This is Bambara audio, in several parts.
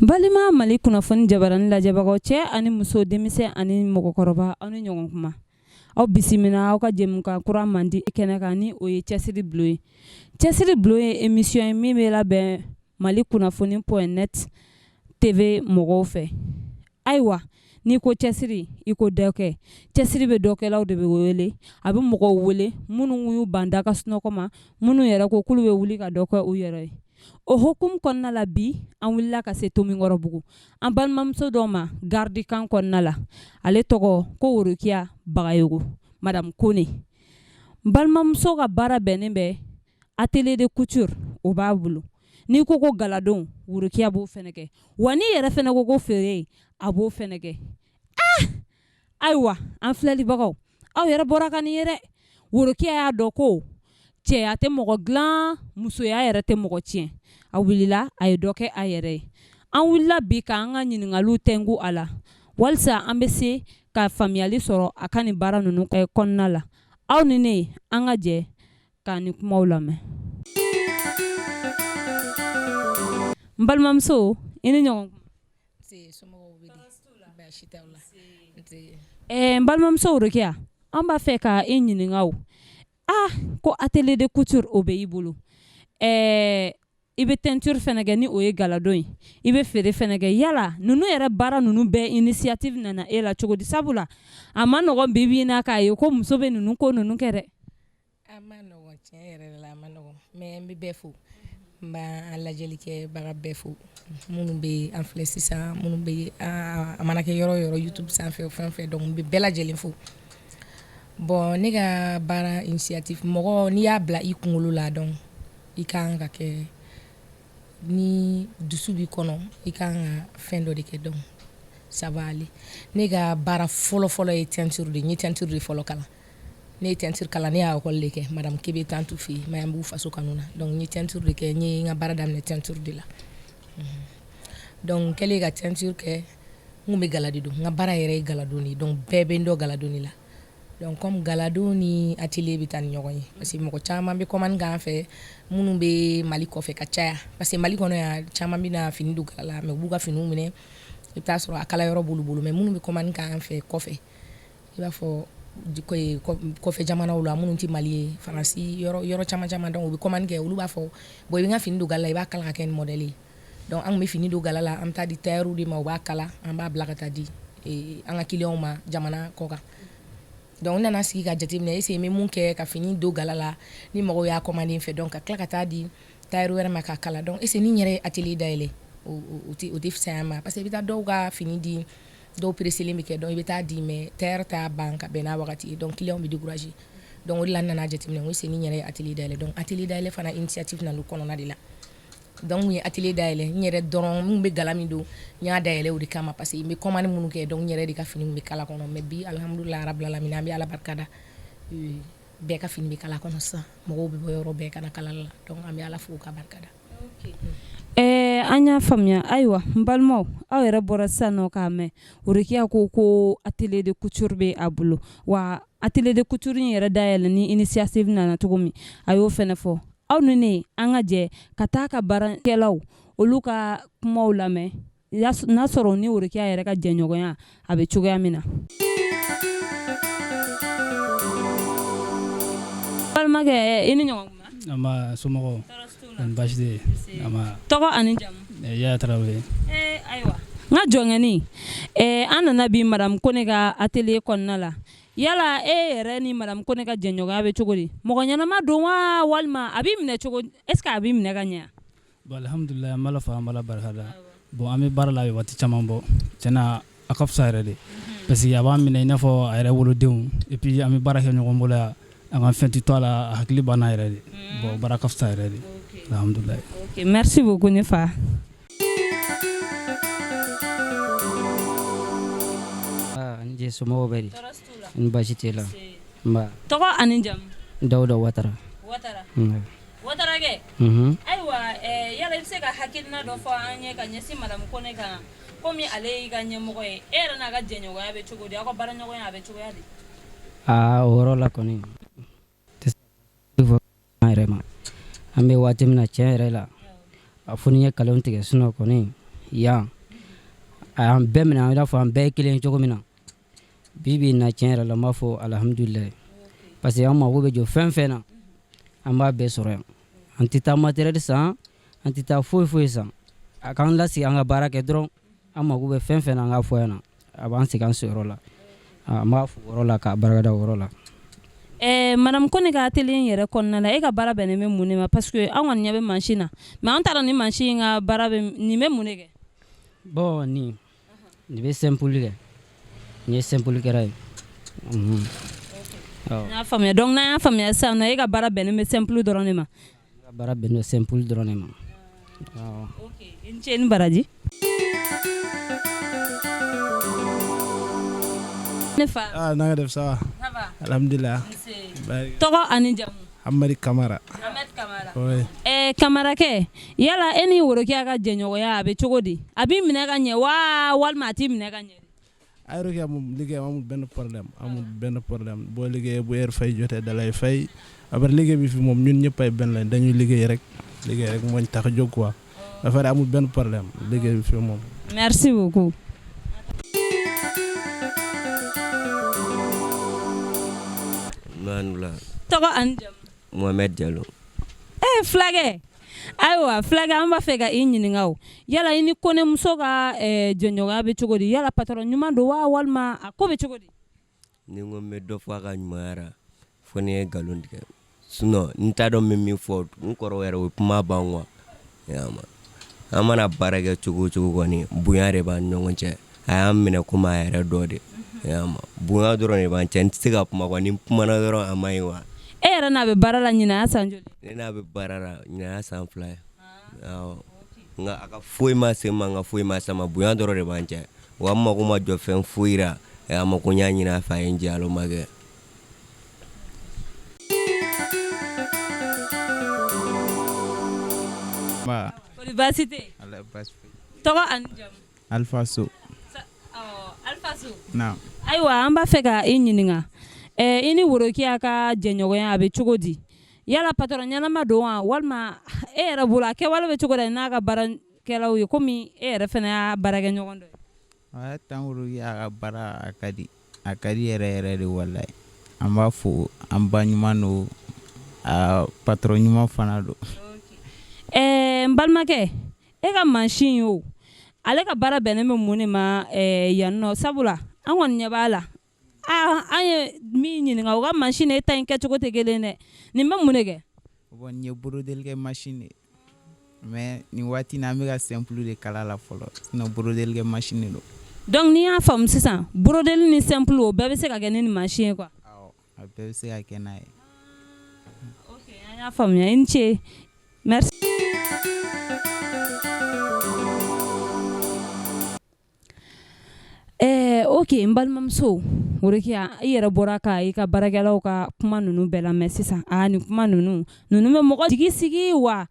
Balima Mali kunnafoni jabarani lajɛbagaw cɛ ani muso denmisɛn ani mɔgɔkɔrɔba aw ni ɲɔgɔn kuma aw bisimila aw ka jɛmukan kura mandi kɛnɛ kan ni o ye cɛsiri bulon ye cɛsiri bulon ye émission ye min bɛ labɛn Mali kunnafoni.net TV mɔgɔw fɛ ayiwa n'i ko cɛsiri i ko dɔkɛ cɛsiri bɛ dɔkɛlaw de bɛ wele a bɛ mɔgɔw wele minnu y'u ban da ka sunɔgɔ ma minnu yɛrɛ ko k'olu bɛ wuli ka dɔ kɛ u yɛrɛ ye o hukumu kɔnɔna la bi an wulila ka se Tomikɔrɔbugu an balimamuso dɔ ma gardikan kɔnɔna la ale tɔgɔ ko Worokiya Bagayogo Madame Kone balimamuso ka baara bɛnnen bɛ atelier de couture o b'a bolo n'i ko ko galadon Worokiya b'o fɛnɛ kɛ wa n'i yɛrɛ fɛnɛ ko ko feere a b'o fɛnɛ kɛ ayiwa an filɛlibagaw aw yɛrɛ bɔra ka nin ye dɛ Worokiya y'a dɔn ko cɛya tɛ mɔgɔ dilan musoya yɛrɛ tɛ mɔgɔ tiɲɛ a wulila a ye dɔ kɛ a yɛrɛ ye an wulila bi ka an ka ɲininkaliw tɛngu a la walisa an bɛ se ka faamuyali sɔrɔ a ka nin baara ninnu kɔnɔna la aw ni ne an ka jɛ ka nin kumaw lamɛn n balimamuso i ni ɲɔgɔn n balimamuso Worokiya an b'a fɛ ka i ɲininka ko atelier de couture o bɛ i bolo i bɛ teinture fɛnɛ kɛ ni o ye galadon ye i bɛ feere fɛnɛ kɛ yala ninnu yɛrɛ baara ninnu bɛɛ initiative nana e la cogo di sabula a ma nɔgɔn bi bi in na k'a ye ko muso bɛ ninnu ko ninnu kɛ dɛ a ma nɔgɔn tiɲɛ yɛrɛ la a ma nɔgɔn mais n bɛ bɛɛ fo n b'a lajɛli kɛ baga bɛɛ fo minnu bɛ an filɛ sisan minnu bɛ a mana kɛ yɔrɔ yɔrɔ YouTube sanfɛ o fɛn fɛn donc n bɛ bɛɛ lajɛlen fo bon ne ka baara initiative mɔgɔ n'i y'a bila i kunkolo la donc i kan ka kɛ ni dusu b'i kɔnɔ i kan ka fɛn dɔ de kɛ donc ça va aller ne ka baara fɔlɔ ye teinture de ye n ye teinture de fɔlɔ kalan ne ye teinture kalan ne y'a école de kɛ madame Kebe Tantu fɛ yen Mayembugu faso kanu na donc n ye teinture de kɛ n ye n ka baara daminɛ teinture de la donc n kɛlen ka teinture kɛ n kun bɛ galadi don n ka baara yɛrɛ ye galadon de ye donc bɛɛ bɛ n dɔn galadonni la donc comme galadon ni atelier bɛ taa ni ɲɔgɔn ye parce que mɔgɔ caman bɛ commande k'an fɛ minnu bɛ Mali kɔfɛ ka caya parce que Mali kɔnɔ yan caman bɛ na fini don gala la mais u b'u ka finiw minɛ i bɛ taa sɔrɔ a kala yɔrɔ b'olu bolo mais minnu bɛ commande k'an fɛ kɔfɛ i b'a fɔ kɔfɛ jamanaw la minnu tɛ Mali ye Faransi yɔrɔ caman donc u bɛ commande kɛ olu b'a fɔ bon i bɛ n ka fini don gala la i b'a kala ka kɛ nin modèle ye donc an kun bɛ fini don gala la an bɛ taa di tailleur de ma u b'a kala an b'a bila ka taa di an ka clients ma jamana kɔ kan donc n nana sigi ka jateminɛ ese n bɛ mun kɛ ka fini don gala la ni mɔgɔw y'a commandé n fɛ donc ka tila ka taa di tailleur wɛrɛ ma k'a kala donc ese ni n yɛrɛ ye atelier dayɛlɛ o tɛ fisaya ma parce que i bɛ taa dɔw ka fini di dɔw presselen bɛ kɛ donc i bɛ taa di mais tailleur t'a ban ka bɛn n'a wagati ye donc clients bɛ décourager donc o de la n nana jateminɛ n ko ese ni n yɛrɛ ye atelier dayɛlɛ donc atelier dayɛlɛ fana initiative nana o kɔnɔna de la donc n ye atelier dayɛlɛ n yɛrɛ dɔrɔn n bɛ gala min don n y'a dayɛlɛ o de kama parce que n bɛ commande minnu kɛ donc n yɛrɛ de ka fini bɛ kala kɔnɔ mais bi alhamdulilahi rabil alamin an bɛ ala barika da bɛɛ ka fini bɛ kala kɔnɔ sisan mɔgɔw bɛ bɔ yɔrɔ bɛɛ ka na kalali la donc an bɛ ala fo ka barika da an y'a faamuya ayiwa n balimaw aw yɛrɛ bɔra sisan nɔ k'a mɛn Worokiya ko atelier de couture bɛ a bolo wa atelier de couture in yɛrɛ dayɛlɛ ni initiative nana cogo min a y'o fɛnɛ fɔ aw ni ne an ka jɛ ka taa ka baarakɛlaw olu ka kumaw lamɛn n'a sɔrɔ ni Worokiya yɛrɛ ka jɛɲɔgɔnya a bɛ cogoya min na balimakɛ i ni ɲɔgɔn kuma an b'a somɔgɔw ani baasi tɛ yen tɔgɔ ani jamu Yaya Tarawele ayiwa n ka jɔnkɛni an nana bi Madame Kone ka atelier kɔnɔna la yala e yɛrɛ ni Madame Kone ka jɛɲɔgɔnya bɛ cogo di mɔgɔ ɲɛnama don wa walima a b'i minɛ cogo est ce que a b'i minɛ ka ɲɛ bon alhamdulilayi an b'ala fo an b'ala barika da bon an bɛ baara la a bɛ waati caman bɔ tiɲɛna a ka fisa yɛrɛ de parce que a b'an minɛ i n'a fɔ a yɛrɛ wolodenw et puis an bɛ baara kɛ ɲɔgɔn bolo yan an ka fɛn tɛ to a la a hakili banna yɛrɛ de bon baara ka fisa yɛrɛ de alhamdulilayi ok merci beaucoup ne fa n je somɔgɔw bɛ di n baasi tɛ la nba tɔgɔ ani jamu Dawuda Watara Watarakɛ ayiwa yala i bɛ se ka hakilina dɔ fɔ an ye ka ɲɛsin Madame Kone kan komi ale y'i ka ɲɛmɔgɔ ye e yɛrɛ n'a ka jɛɲɔgɔnya bɛ cogo di aw ka baaraɲɔgɔnya a bɛ cogoya di o yɔrɔ la kɔni tɛ se fɔ an yɛrɛ ma an bɛ waati min na tiɲɛ yɛrɛ la a fɔ ni n ye kalon tigɛ sinon kɔni yan a y'an bɛɛ minɛ i n'a fɔ an bɛɛ ye kelen cogo min na bi bi in na tiɲɛ yɛrɛ la n b'a fɔ alhamdulilayi parce que an mago bɛ jɔ fɛn fɛn na an b'a bɛɛ sɔrɔ yan an tɛ taa matériel san an tɛ taa foyi san a k'an lasigi an ka baara kɛ dɔrɔn an mago bɛ fɛn fɛn na an k'a fɔ yan na a b'an sigi an sigiyɔrɔ la an b'a fɔ o yɔrɔ la k'a barikada o yɔrɔ la. Madame Kone ka atelier in yɛrɛ kɔnɔna la e ka baara bɛnnen bɛ mun de ma parce que an kɔni ɲɛ bɛ machine na mais an t'a dɔn ni machine in ka baara bɛ nin bɛ mun de kɛ. Bon nin bɛ simple kɛ nin ye simple kɛra ye. N y'a faamuya donc n'an y'a faamuya sisan nɔ e ka baara bɛnnen bɛ simple dɔrɔn de ma. N ka baara bɛnnen bɛ simple dɔrɔn de ma. Ok i ni ce i ni baraji. Ne fa. Na nga def ça va. Ça va. Alhamdulillah. Tɔgɔ ani jamu. Amari Kamara. Ahmed Kamara. Oui. Kamara kɛ yala e ni Worokiya ka jɛɲɔgɔnya a bɛ cogo di a b'i minɛ ka ɲɛ wa walima a t'i minɛ ka ɲɛ. Ay Rokiya moom liggéey amul benn problème boo liggéeyee bu heure fay jotee dalay fay après liggéey bi fi moom ñun ñëpp ay benn lañ dañuy liggéey rek mooñ tax a jóg quoi dafa amul benn problème liggéey bi fi moom. Merci beaucoup. Man la. Tɔgɔ ani jamu. Mohamed Diallo. Fulakɛ ayiwa fulakɛ an b'a fɛ ka i ɲininka o yala i ni Konemuso ka jɛɲɔgɔnya bɛ cogo di yala patron ɲuman don wa walima a ko bɛ cogo di. Ni n ko n bɛ dɔ fɔ a ka ɲumanya la fo ni ye nkalon tigɛ sinon n t'a dɔn n bɛ min fɔ n kɔrɔ yɛrɛ o ye kuma ban quoi an mana baara kɛ cogo o cogo kɔni bonya de b'an ni ɲɔgɔn cɛ a y'an minɛ komi a yɛrɛ dɔ de bonya dɔrɔn de b'an cɛ n tɛ se ka kuma quoi ni n kumana dɔrɔn a man ɲi quoi. E yɛrɛ n'a bɛ baara la ɲinɛ san joli. Ne n'a bɛ baara la ɲinɛ san 2 ye nka a ka foyi ma se ma n ka foyi ma se ma bonya dɔrɔn de b'an cɛ wa n mago ma jɔ fɛn foyi la a ma ko n y'a ɲini a fɛ a ye n jɛ alo ma kɛ. Kɔri baasi tɛ yen. Tɔgɔ ani jamu. Alpha So. Alpha So. Naam. Ayiwa an b'a fɛ ka i ɲininka i ni Worokiya ka jɛɲɔgɔnya a bɛ cogo di yala patron ɲɛnama don wa walima e yɛrɛ bolo a kɛwale bɛ cogo di n'a ka baarakɛlaw ye komi e yɛrɛ fana y'a baarakɛɲɔgɔn dɔ ye. Wa tan Worokiya ka baara a ka di yɛrɛ yɛrɛ de walayi an b'a fɔ an ba ɲuman don a patron ɲuman fana don. N balimakɛ e ka machine o ale ka baara bɛnnen bɛ mun de ma yan nɔ sabula an kɔni ɲɛ b'a la an ye min ɲininka o ka machine e ta in kɛcogo tɛ kelen dɛ nin bɛ mun de kɛ. Bon nin ye borodelikɛ machine de mais nin waati in na an bɛ ka simple de kala la fɔlɔ sinon borodelikɛ machine don. Donc n'i y'a faamu sisan brodeli ni simple o bɛɛ bɛ se ka kɛ ni nin machine ye quoi. Awɔ a bɛɛ bɛ se ka kɛ n'a ye. Ok an y'a faamuya i ni ce merci. Ok n balimamuso Worokiya i yɛrɛ bɔra ka i ka baarakɛlaw ka kuma ninnu bɛɛ lamɛn sisan nin kuma ninnu bɛ mɔgɔ jigi sigi wa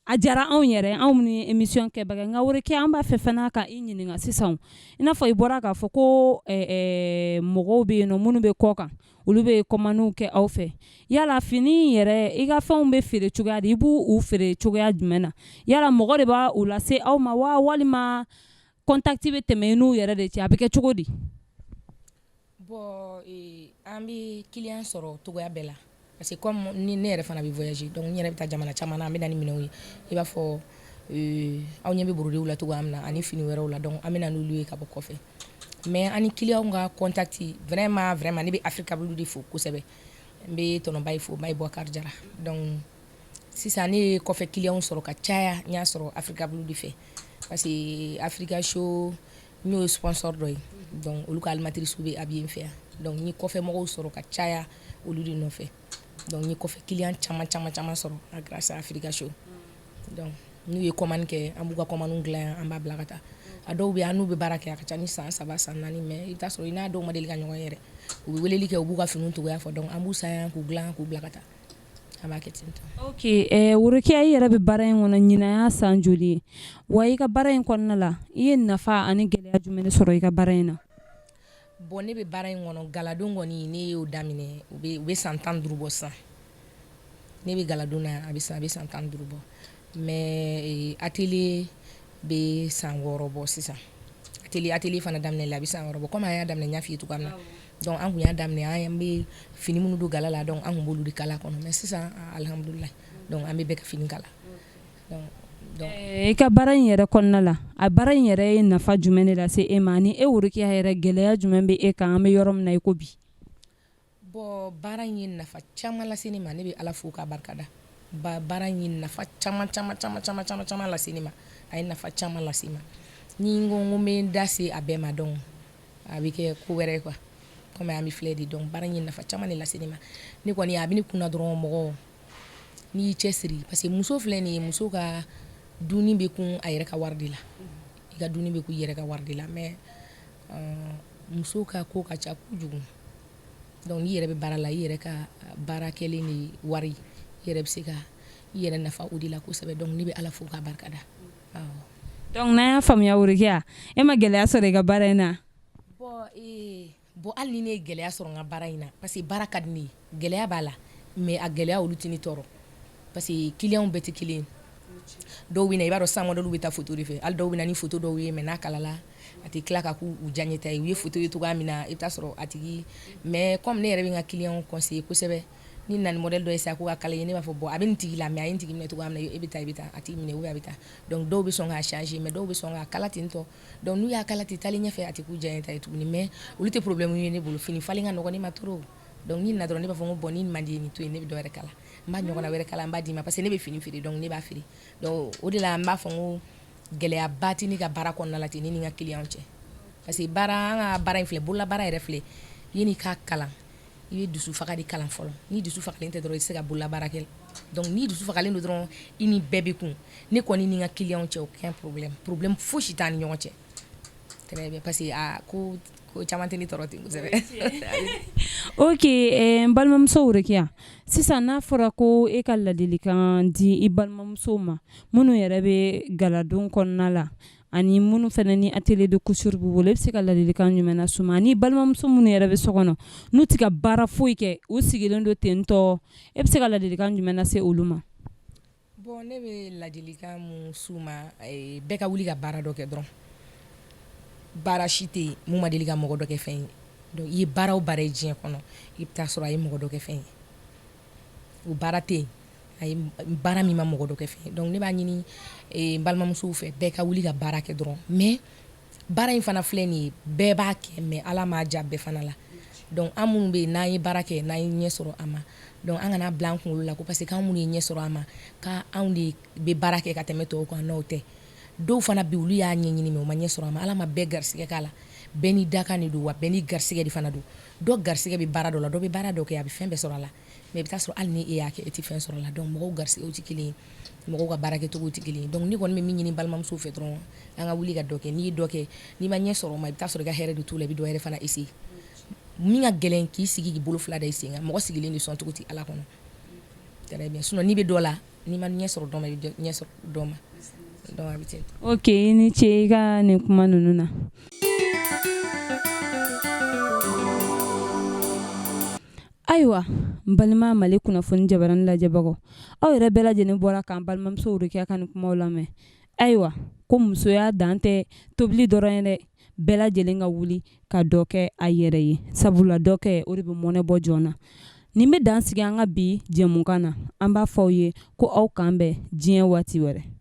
a diyara anw yɛrɛ anw ni émission kɛbaga nka Worokiya an b'a fɛ fana ka i ɲininka sisan i n'a fɔ i bɔra k'a fɔ ko mɔgɔw bɛ yen nɔ minnu bɛ kɔ kan olu bɛ commande kɛ aw fɛ yala fini yɛrɛ i ka fɛnw bɛ feere cogoya di i b'u feere cogoya jumɛn na yala mɔgɔ de b'a u lase aw ma wa walima contact bɛ tɛmɛ i n'u yɛrɛ de cɛ a bɛ kɛ cogo di. Bon an bɛ client sɔrɔ togoya bɛɛ la parce que comme ni ne yɛrɛ fana bɛ voyager donc n yɛrɛ bɛ taa jamana caman na an bɛ na ni minɛnw ye i b'a fɔ aw ɲɛ bɛ brodew la cogoya min na ani fini wɛrɛw la donc an bɛ na n'olu ye ka bɔ kɔfɛ mais ani client ka contact vraiment ne bɛ Africa Blue de fo kosɛbɛ n bɛ tɔnɔba ye fo Bayi Boubacar Jara donc sisan ne ye kɔfɛ client sɔrɔ ka caya n y'a sɔrɔ Africa Blue de fɛ parce que Africa Show n y'o sponsor dɔ ye donc olu ka animatrice bɛ habillé n fɛ yan donc n ye kɔfɛ mɔgɔw sɔrɔ ka caya olu de nɔfɛ donc n ye kɔfɛ client caman sɔrɔ grâce à Africa Show donc n'u ye commande kɛ an b'u ka commande dilan yan an b'a bila ka taa a dɔw bɛ yen an n'u bɛ baara kɛ a ka ca ni san 3 san 4 mais i bɛ taa sɔrɔ i n'a dɔw ma deli ka ɲɔgɔn yɛrɛ u bɛ weleli kɛ u b'u ka finiw togoya fɔ donc an b'u san yan k'u dilan k'u bila ka taa an b'a kɛ ten tɔ. Ok Worokiya i yɛrɛ bɛ baara in kɔnɔ ɲinan y'a san joli ye wa i ka baara in kɔnɔna la i ye nafa ani gɛlɛya jumɛn de sɔrɔ i ka baara in na. Bon ne bɛ baara in kɔnɔ galadon kɔni ne y'o daminɛ u bɛ san 15 bɔ sisan ne bɛ galadon na a bɛ san 15 bɔ mais atelier bɛ san 6 bɔ sisan atelier fana daminɛ la a bɛ san wɔɔrɔ bɔ komi an y'a daminɛ n y'a f'i ye cogoya min na donc an kun y'a daminɛ an bɛ fini minnu don gala la donc an kun b'olu de kala kɔnɔ mais sisan alhamdulilayi donc an bɛ bɛɛ ka fini kala donc i ka baara in yɛrɛ kɔnɔna la a baara in yɛrɛ ye nafa jumɛn de lase e ma ni e worokiya yɛrɛ gɛlɛya jumɛn bɛ e kan an bɛ yɔrɔ min na i ko bi bon baara in ye nafa caman lase ne ma ne bɛ ala fo k'a barikada baara in ye nafa caman lase ne ma a ye nafa caman lase ma ni n ko n bɛ n da se a bɛɛ ma donc a bɛ kɛ ko wɛrɛ ye quoi comme an bɛ filɛ de donc baara in ye nafa caman de lase ne ma ne kɔni a bɛ ne kunna dɔrɔn mɔgɔ n'i y'i cɛsiri parce que muso filɛ nin ye muso ka dunni bɛ kun a yɛrɛ ka wari de la i ka dunni bɛ kun i yɛrɛ ka wari de la mais muso ka ko ka ca kojugu donc n'i yɛrɛ bɛ baara la i yɛrɛ ka baara kɛlen de wari i yɛrɛ bɛ se ka i yɛrɛ nafa o de la kosɛbɛ donc ne bɛ ala fo k'a barikada donc n'an y'a faamuya worokiya e ma gɛlɛya sɔrɔ i ka baara in na bon hali ni ne ye gɛlɛya sɔrɔ n ka baara in na parce que baara ka di ne ye gɛlɛya b'a la mais a gɛlɛya olu tɛ ne tɔɔrɔ parce que clients bɛɛ tɛ kelen ye dɔw bɛ na i b'a dɔn sisan modèle bɛ taa photo de fɛ hali dɔw bɛ na ni photo dɔw ye mais n'a kalala a tɛ tila ka k'u diyaɲɛ ta ye u ye photo ye cogoya min na i bɛ taa sɔrɔ a tigi mais comme ne yɛrɛ bɛ n ka clients conseiller kosɛbɛ ni na ni modèle dɔ ye sisan ko ka kala ye ne b'a fɔ bon a bɛ nin tigi la mais a ye nin tigi minɛ cogoya min na e bɛ taa a tigi minɛ ou bien a bɛ taa donc dɔw bɛ sɔn k'a changer mais dɔw bɛ sɔn k'a kala ten tɔ donc n'u y'a kala ten taalen ɲɛfɛ a tɛ k'u diyaɲɛ ta ye tuguni mais olu tɛ problème ye ne bolo fini falen ka nɔgɔn ne ma trop donc ni na dɔrɔn ne b'a fɔ ko bon ni nin man di ye nin to yen ne bɛ dɔ wɛrɛ kala n b'a ɲɔgɔnna wɛrɛ kala n b'a d'i ma parce que ne bɛ fini feere donc ne b'a feere donc o de la n b'a fɔ n ko gɛlɛyaba tɛ ne ka baara kɔnɔna la ten ne ni n ka clients cɛ parce que an ka baara in filɛ bolola baara yɛrɛ filɛ yanni k'a kalan i bɛ dusu faga de kalan fɔlɔ ni dusu fagalen tɛ dɔrɔn i tɛ se ka bolola baara kɛ donc ni dusu fagalen don dɔrɔn i ni bɛɛ bɛ kun ne kɔni ni n ka clients cɛ aucun problème fosi t'an ni ɲɔgɔn cɛ très bien parce que ko caman tɛ ne tɔɔrɔ ten kosɛbɛ ok n balimamuso worokiya sisan n'a fɔra ko e ka ladilikan di i balimamusow ma minnu yɛrɛ bɛ galadon kɔnɔna la ani minnu fana ni atelier de couture b'u bolo e bɛ se ka ladilikan jumɛn na s'u ma ani balimamuso minnu yɛrɛ bɛ so kɔnɔ n'u tɛ ka baara foyi kɛ u sigilen don ten tɔ e bɛ se ka ladilikan jumɛn lase olu ma bon ne bɛ ladilikan mun s'u ma bɛɛ ka wuli ka baara dɔ kɛ dɔrɔn baara si tɛ yen mun ma deli ka mɔgɔ dɔ kɛ fɛn ye donc i ye baara o baara ye diɲɛ kɔnɔ i bɛ taa sɔrɔ a ye mɔgɔ dɔ kɛ fɛn ye o baara tɛ yen a ye baara min ma mɔgɔ dɔ kɛ fɛn ye donc ne b'a ɲini n balimamusow fɛ bɛɛ ka wuli ka baara kɛ dɔrɔn mais baara in fana filɛ nin ye bɛɛ b'a kɛ mais ala m'a ja bɛɛ fana la donc an minnu bɛ yen n'an ye baara kɛ n'an ye ɲɛ sɔrɔ a ma donc an kana bila an kunkolo la ko parce que k'an minnu ye ɲɛ sɔrɔ a ma k'anw de bɛ baara kɛ ka tɛmɛ tɔw kan n'o tɛ dɔw fana bɛ olu y'a ɲɛɲini mais u ma ɲɛ sɔrɔ a ma ala ma bɛɛ garisɛgɛ k'a la bɛɛ ni dakan de don wa bɛɛ ni garisɛgɛ de fana don dɔ garisɛgɛ bɛ baara dɔ la dɔ bɛ baara dɔ kɛ a bɛ fɛn bɛɛ sɔrɔ a la mais i bɛ taa sɔrɔ hali ni e y'a kɛ e tɛ fɛn sɔrɔ a la donc mɔgɔw garisɛgɛw tɛ kelen ye mɔgɔw ka baara kɛcogo tɛ kelen ye donc ne kɔni bɛ min ɲini balimamusow fɛ dɔrɔn an ka wuli ka dɔ kɛ n'i ye dɔ kɛ n'i ma ɲɛ sɔrɔ o ma i bɛ taa sɔrɔ i ka hɛrɛ de t'u la i bɛ dɔ wɛrɛ fana essayer min ka gɛlɛn k'i sigi k'i bolo fila da i sen kan mɔgɔ sigilen de sɔn cogo tɛ ala kɔnɔ très bien sinon n'i bɛ dɔ la n'i ma ɲɛ sɔrɔ dɔ ma i bɛ ɲɛ sɔrɔ dɔ ma donc a bɛ ten. ok i ni ce i ka nin kuma ninnu na ayiwa n balima mali kunnafoni jabarani lajɛbagaw aw yɛrɛ bɛɛ lajɛlen bɔra k'an balimamuso worokiya ka nin kumaw lamɛn ayiwa ko musoya dan tɛ tobili dɔrɔn ye dɛ bɛɛ lajɛlen ka wuli ka dɔ kɛ a yɛrɛ ye sabula dɔ kɛ o de bɛ mɔnɛ bɔ joona nin bɛ dan sigi an ka bi jɛmukan na an b'a fɔ aw ye ko aw k'an bɛn diɲɛ waati wɛrɛ